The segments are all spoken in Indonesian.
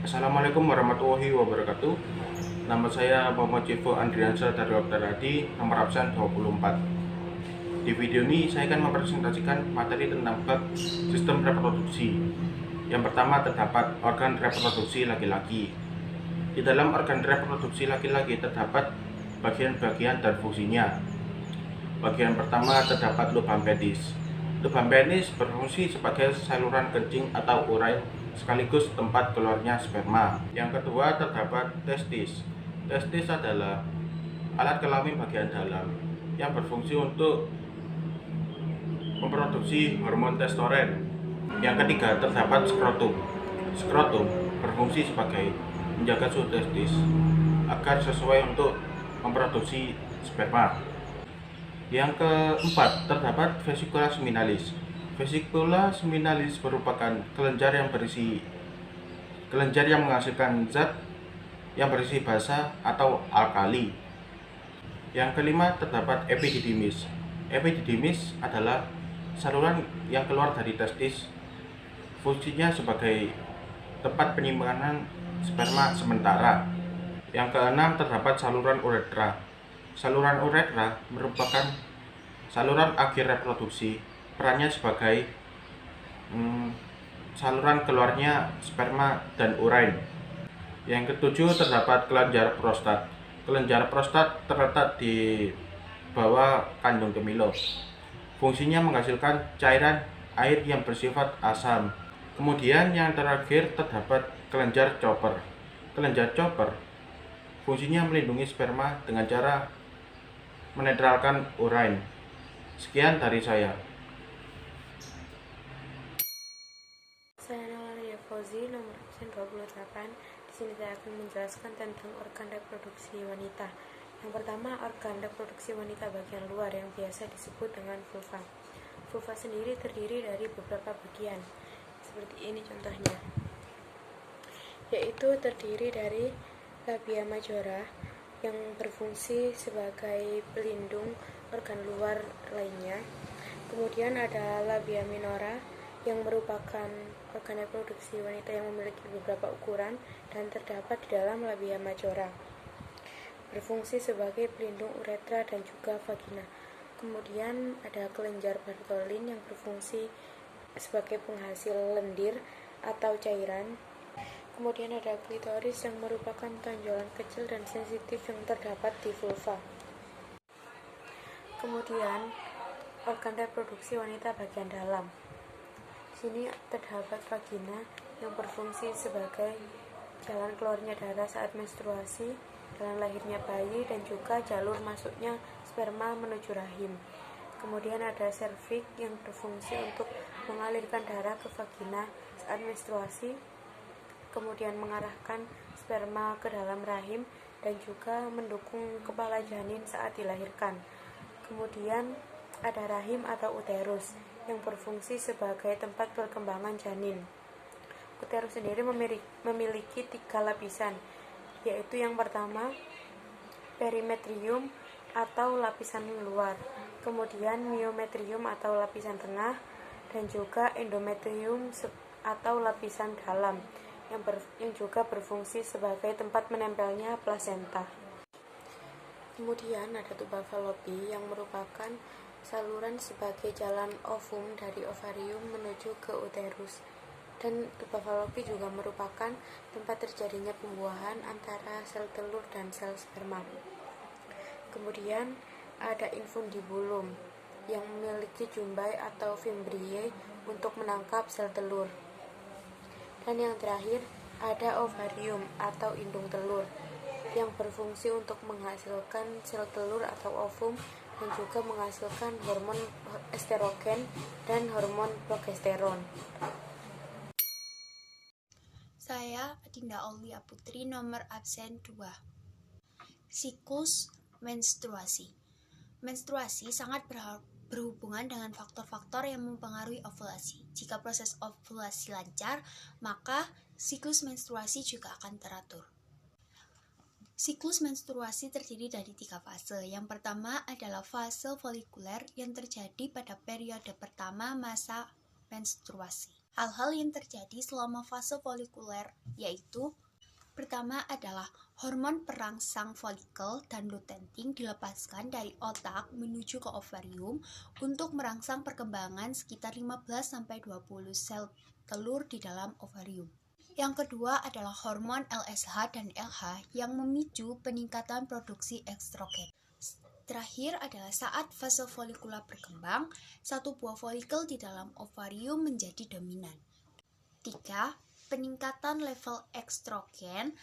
Assalamualaikum warahmatullahi wabarakatuh. Nama saya Muhammad Civo Andriansyah dari Dr. Hadi, nomor absen 24. Di video ini saya akan mempresentasikan materi tentang bab sistem reproduksi. Yang pertama terdapat organ reproduksi laki-laki. Di dalam organ reproduksi laki-laki terdapat bagian-bagian dan fungsinya. Bagian pertama terdapat lubang penis. Lubang penis berfungsi sebagai saluran kencing atau urin sekaligus tempat keluarnya sperma. Yang kedua terdapat testis. Testis adalah alat kelamin bagian dalam yang berfungsi untuk memproduksi hormon testosteron. Yang ketiga terdapat skrotum. Skrotum berfungsi sebagai menjaga suhu testis agar sesuai untuk memproduksi sperma. Yang keempat terdapat vesikula seminalis. Vesikula seminalis merupakan kelenjar yang menghasilkan zat yang berisi basa atau alkali. Yang kelima terdapat epididymis. Epididymis adalah saluran yang keluar dari testis. Fungsinya sebagai tempat penyimpanan sperma sementara. Yang keenam terdapat saluran uretra. Saluran uretra merupakan saluran akhir reproduksi. Perannya sebagai saluran keluarnya sperma dan urin. Yang ketujuh terdapat kelenjar prostat. Kelenjar prostat terletak di bawah kandung kemih. Fungsinya menghasilkan cairan air yang bersifat asam. Kemudian yang terakhir terdapat kelenjar chopper. Kelenjar chopper fungsinya melindungi sperma dengan cara menetralkan urin. Sekian dari saya. Saya Nawalia Fauzi, nomor absen 28. Di sini saya akan menjelaskan tentang organ reproduksi wanita. Yang pertama, organ reproduksi wanita bagian luar yang biasa disebut dengan vulva. Vulva sendiri terdiri dari beberapa bagian. Seperti ini contohnya. Yaitu terdiri dari labia majora yang berfungsi sebagai pelindung organ luar lainnya. Kemudian ada labia minora yang merupakan organ reproduksi wanita yang memiliki beberapa ukuran dan terdapat di dalam labia majora. Berfungsi sebagai pelindung uretra dan juga vagina. Kemudian ada kelenjar Bartholin yang berfungsi sebagai penghasil lendir atau cairan. Kemudian ada klitoris yang merupakan tonjolan kecil dan sensitif yang terdapat di vulva. Kemudian organ reproduksi wanita bagian dalam. Di sini terdapat vagina yang berfungsi sebagai jalan keluarnya darah saat menstruasi, jalan lahirnya bayi, dan juga jalur masuknya sperma menuju rahim. Kemudian ada serviks yang berfungsi untuk mengalirkan darah ke vagina saat menstruasi, kemudian mengarahkan sperma ke dalam rahim dan juga mendukung kepala janin saat dilahirkan. Kemudian ada rahim atau uterus yang berfungsi sebagai tempat perkembangan janin. Uterus sendiri memiliki 3 lapisan, yaitu yang pertama perimetrium atau lapisan luar, kemudian myometrium atau lapisan tengah, dan juga endometrium atau lapisan dalam yang juga berfungsi sebagai tempat menempelnya plasenta. Kemudian ada tuba fallopi yang merupakan saluran sebagai jalan ovum dari ovarium menuju ke uterus, dan tuba fallopi juga merupakan tempat terjadinya pembuahan antara sel telur dan sel sperma. Kemudian ada infundibulum yang memiliki jumbai atau fimbriae untuk menangkap sel telur. Dan yang terakhir ada ovarium atau indung telur yang berfungsi untuk menghasilkan sel telur atau ovum dan juga menghasilkan hormon estrogen dan hormon progesteron. Saya Adinda Aulia Putri, nomor absen 2. Siklus menstruasi. Menstruasi sangat berhubungan dengan faktor-faktor yang mempengaruhi ovulasi. Jika proses ovulasi lancar, maka siklus menstruasi juga akan teratur. Siklus menstruasi terdiri dari 3 fase. Yang pertama adalah fase folikuler yang terjadi pada periode pertama masa menstruasi. Hal-hal yang terjadi selama fase folikuler yaitu pertama adalah hormon perangsang folikel dan luteinting dilepaskan dari otak menuju ke ovarium untuk merangsang perkembangan sekitar 15-20 sel telur di dalam ovarium. Yang kedua adalah hormon LSH dan LH yang memicu peningkatan produksi estrogen. Terakhir adalah saat fase folikular berkembang, satu buah folikel di dalam ovarium menjadi dominan. 3. Peningkatan level estrogen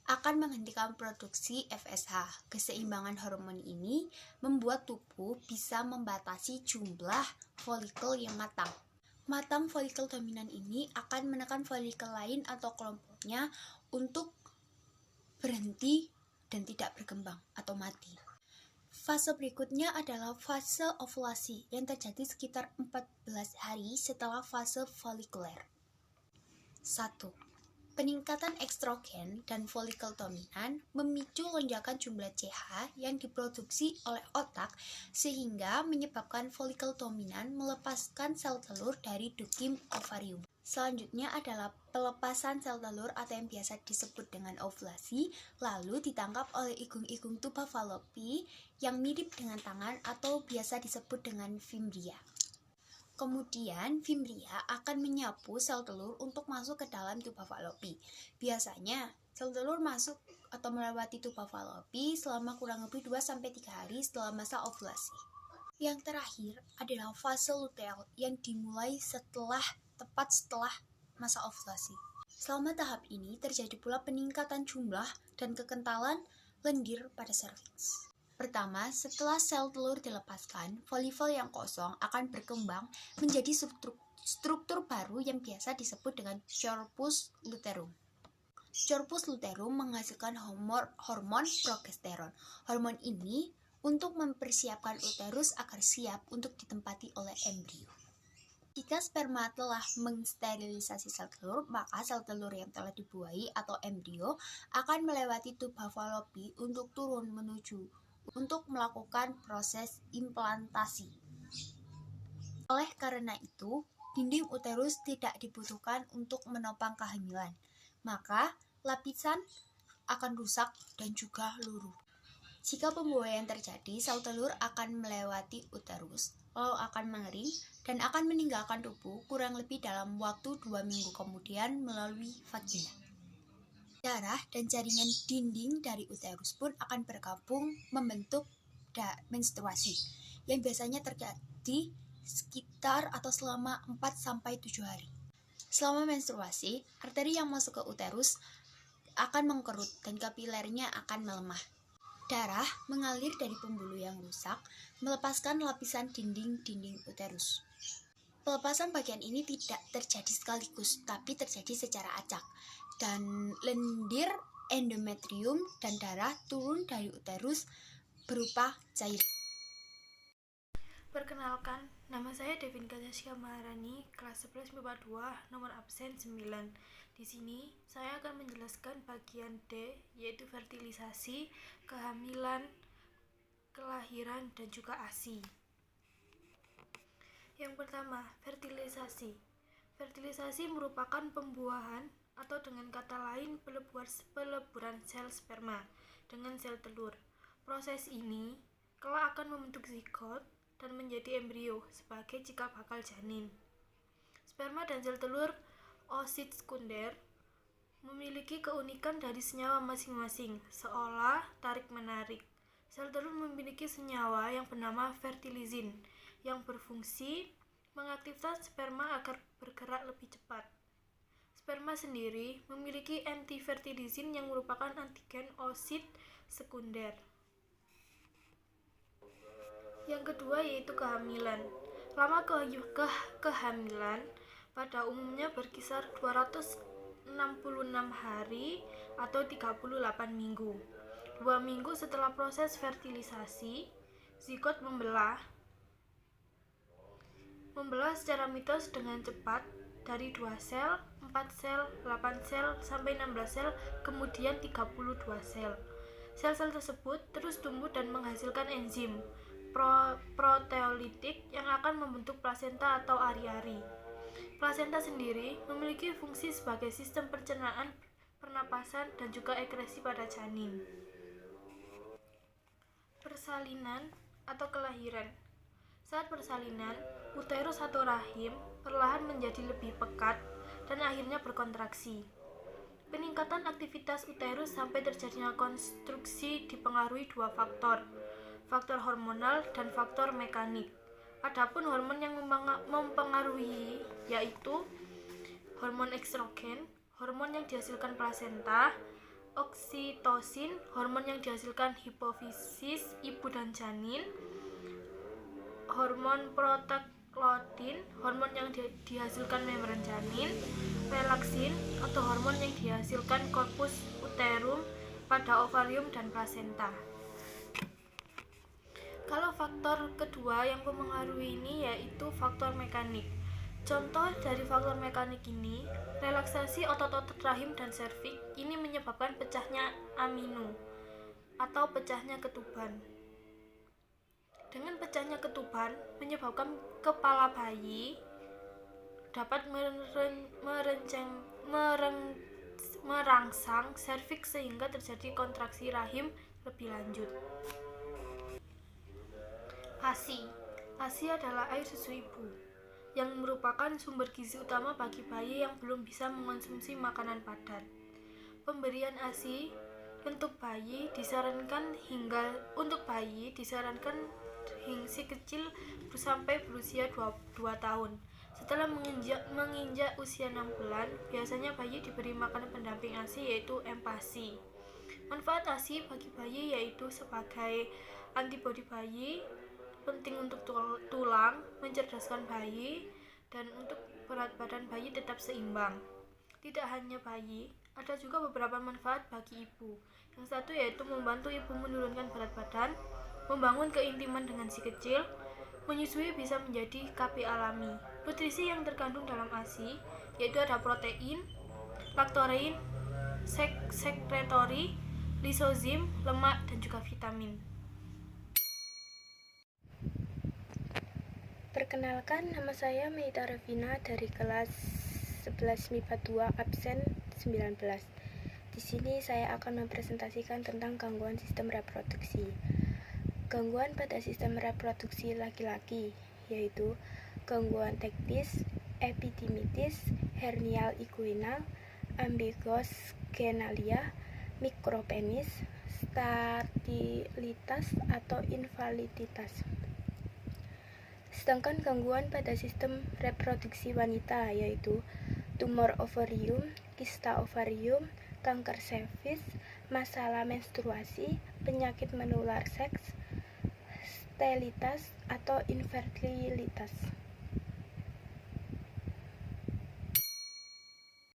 akan menghentikan produksi FSH. Keseimbangan hormon ini membuat tubuh bisa membatasi jumlah folikel yang matang. Matang folikel dominan ini akan menekan folikel lain atau kelompoknya untuk berhenti dan tidak berkembang atau mati. Fase berikutnya adalah fase ovulasi yang terjadi sekitar 14 hari setelah fase folikuler. 1. Peningkatan estrogen dan folikel dominan memicu lonjakan jumlah CH yang diproduksi oleh otak sehingga menyebabkan folikel dominan melepaskan sel telur dari ductum ovarium. Selanjutnya adalah pelepasan sel telur atau yang biasa disebut dengan ovulasi, lalu ditangkap oleh igung-igung tuba Fallopi yang mirip dengan tangan atau biasa disebut dengan fimbria. Kemudian, fimbria akan menyapu sel telur untuk masuk ke dalam tuba Fallopi. Biasanya, sel telur masuk atau melewati tuba Fallopi selama kurang lebih 2-3 hari setelah masa ovulasi. Yang terakhir adalah fase luteal yang dimulai tepat setelah masa ovulasi. Selama tahap ini terjadi pula peningkatan jumlah dan kekentalan lendir pada serviks. Pertama, setelah sel telur dilepaskan, folikel yang kosong akan berkembang menjadi struktur baru yang biasa disebut dengan corpus luteum. Corpus luteum menghasilkan hormon progesteron. Hormon ini untuk mempersiapkan uterus agar siap untuk ditempati oleh embrio. Jika sperma telah mensterilisasi sel telur, maka sel telur yang telah dibuahi atau embrio akan melewati tuba Fallopi untuk turun untuk melakukan proses implantasi. Oleh karena itu, dinding uterus tidak dibutuhkan untuk menopang kehamilan, maka lapisan akan rusak dan juga luruh. Jika pembuahan terjadi, sel telur akan melewati uterus, lalu akan mengering dan akan meninggalkan tubuh kurang lebih dalam waktu 2 minggu kemudian melalui vagina. Darah dan jaringan dinding dari uterus pun akan bergabung membentuk menstruasi, yang biasanya terjadi sekitar atau selama 4-7 hari. Selama menstruasi, arteri yang masuk ke uterus akan mengkerut dan kapilernya akan melemah. Darah mengalir dari pembuluh yang rusak, melepaskan lapisan dinding uterus. Pelepasan bagian ini tidak terjadi sekaligus, tapi terjadi secara acak, dan lendir endometrium dan darah turun dari uterus berupa cairan. Perkenalkan, nama saya Devin Kazasia Maharani, kelas 11 MIPA 2, nomor absen 9. Di sini, saya akan menjelaskan bagian D, yaitu fertilisasi, kehamilan, kelahiran, dan juga ASI. Yang pertama, fertilisasi. Fertilisasi merupakan pembuahan atau dengan kata lain peleburan sel sperma dengan sel telur. Proses ini kelak akan membentuk zigot dan menjadi embrio sebagai cikal bakal janin. Sperma dan sel telur oosit sekunder memiliki keunikan dari senyawa masing-masing, seolah tarik-menarik. Sel telur memiliki senyawa yang bernama fertilizin yang berfungsi mengaktifkan sperma agar bergerak lebih cepat. Sperma sendiri memiliki antifertilizin yang merupakan antigen oosit sekunder. Yang kedua yaitu kehamilan. Lama kehamilan pada umumnya berkisar 266 hari atau 38 minggu. 2 minggu setelah proses fertilisasi, zigot membelah secara mitos dengan cepat dari 2 sel, 4 sel, 8 sel, sampai 16 sel, kemudian 32 sel. Sel-sel tersebut terus tumbuh dan menghasilkan enzim proteolitik yang akan membentuk plasenta atau ari-ari. Plasenta sendiri memiliki fungsi sebagai sistem pencernaan, pernapasan, dan juga ekresi pada janin. Persalinan atau kelahiran. Saat persalinan, uterus atau rahim perlahan menjadi lebih pekat dan akhirnya berkontraksi. Peningkatan aktivitas uterus sampai terjadinya konstruksi dipengaruhi dua faktor, faktor hormonal dan faktor mekanik. Adapun hormon yang mempengaruhi yaitu hormon estrogen, hormon yang dihasilkan plasenta, oksitosin, hormon yang dihasilkan hipofisis ibu dan janin, hormon protaglandin, hormon yang dihasilkan membran janin, relaksin atau hormon yang dihasilkan corpus uterum pada ovarium dan plasenta. Kalau faktor kedua yang mempengaruhi ini yaitu faktor mekanik. Contoh dari faktor mekanik ini, relaksasi otot-otot rahim dan serviks ini menyebabkan pecahnya aminu atau pecahnya ketuban. Dengan pecahnya ketuban menyebabkan kepala bayi dapat merangsang serviks sehingga terjadi kontraksi rahim lebih lanjut. ASI adalah air susu ibu yang merupakan sumber gizi utama bagi bayi yang belum bisa mengonsumsi makanan padat. Pemberian ASI untuk bayi disarankan si kecil sampai berusia 2 tahun. Setelah menginjak usia 6 bulan, biasanya bayi diberi makanan pendamping ASI yaitu empasi. Manfaat ASI bagi bayi yaitu sebagai antibodi bayi, penting untuk tulang, mencerdaskan bayi, dan untuk berat badan bayi tetap seimbang. Tidak hanya bayi, ada juga beberapa manfaat bagi ibu. Yang satu yaitu membantu ibu menurunkan berat badan, membangun keintiman dengan si kecil, menyusui bisa menjadi KB alami. Nutrisi yang terkandung dalam ASI yaitu ada protein, laktorein, sekretory, lisozim, lemak, dan juga vitamin. Perkenalkan, nama saya Meita Revina dari kelas 11 MIPA 2 absen 19. Di sini saya akan mempresentasikan tentang gangguan sistem reproduksi. Gangguan pada sistem reproduksi laki-laki yaitu gangguan teknis, epidimitis, hernial inguinal, ambigos genalia, mikropenis, sterilitas atau invaliditas. Sedangkan gangguan pada sistem reproduksi wanita yaitu tumor ovarium, kista ovarium, kanker serviks, masalah menstruasi, penyakit menular seks, sterilitas atau infertilitas.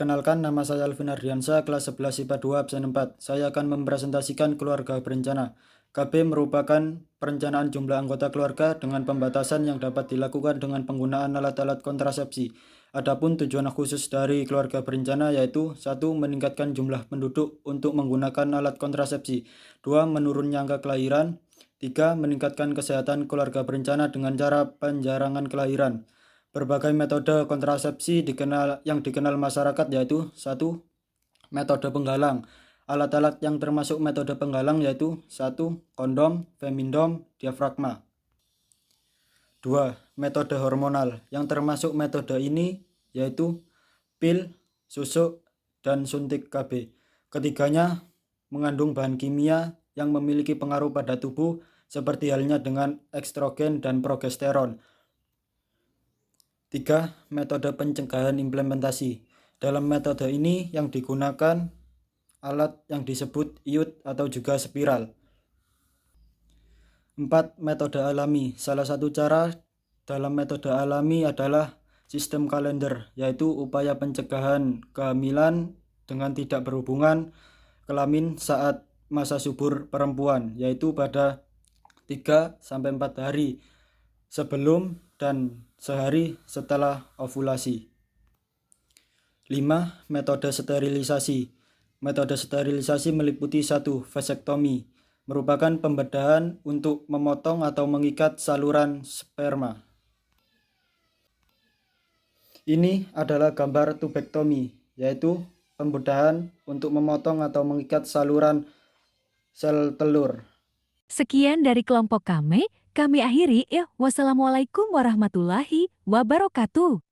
Kenalkan, nama saya Alvin Ardiansa, kelas 11 IPA 2 absen 4. Saya akan mempresentasikan keluarga berencana. KB merupakan perencanaan jumlah anggota keluarga dengan pembatasan yang dapat dilakukan dengan penggunaan alat-alat kontrasepsi. Adapun tujuan khusus dari keluarga berencana yaitu 1. Meningkatkan jumlah penduduk untuk menggunakan alat kontrasepsi. 2. Menurunnya angka kelahiran. 3. Meningkatkan kesehatan keluarga berencana dengan cara penjarangan kelahiran. Berbagai metode kontrasepsi yang dikenal masyarakat yaitu 1. Metode penggalang. Alat-alat yang termasuk metode penggalang yaitu 1. Kondom, femindom, diafragma. 2. Metode hormonal. Yang termasuk metode ini yaitu pil, susuk, dan suntik KB. Ketiganya mengandung bahan kimia yang memiliki pengaruh pada tubuh seperti halnya dengan estrogen dan progesteron. 3. Metode pencegahan implementasi. Dalam metode ini yang digunakan alat yang disebut iud atau juga spiral. 4. Metode alami. Salah satu cara dalam metode alami adalah sistem kalender, yaitu upaya pencegahan kehamilan dengan tidak berhubungan kelamin saat masa subur perempuan, yaitu pada 3-4 hari sebelum dan sehari setelah ovulasi. 5. Metode sterilisasi. Metode sterilisasi meliputi 1. Vasektomi, merupakan pembedahan untuk memotong atau mengikat saluran sperma. Ini adalah gambar tubektomi, yaitu pembedahan untuk memotong atau mengikat saluran sel telur. Sekian dari kelompok kami akhiri ya. Wassalamualaikum warahmatullahi wabarakatuh.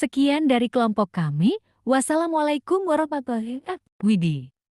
Sekian dari kelompok kami. Wassalamualaikum warahmatullahi wabarakatuh. Widih.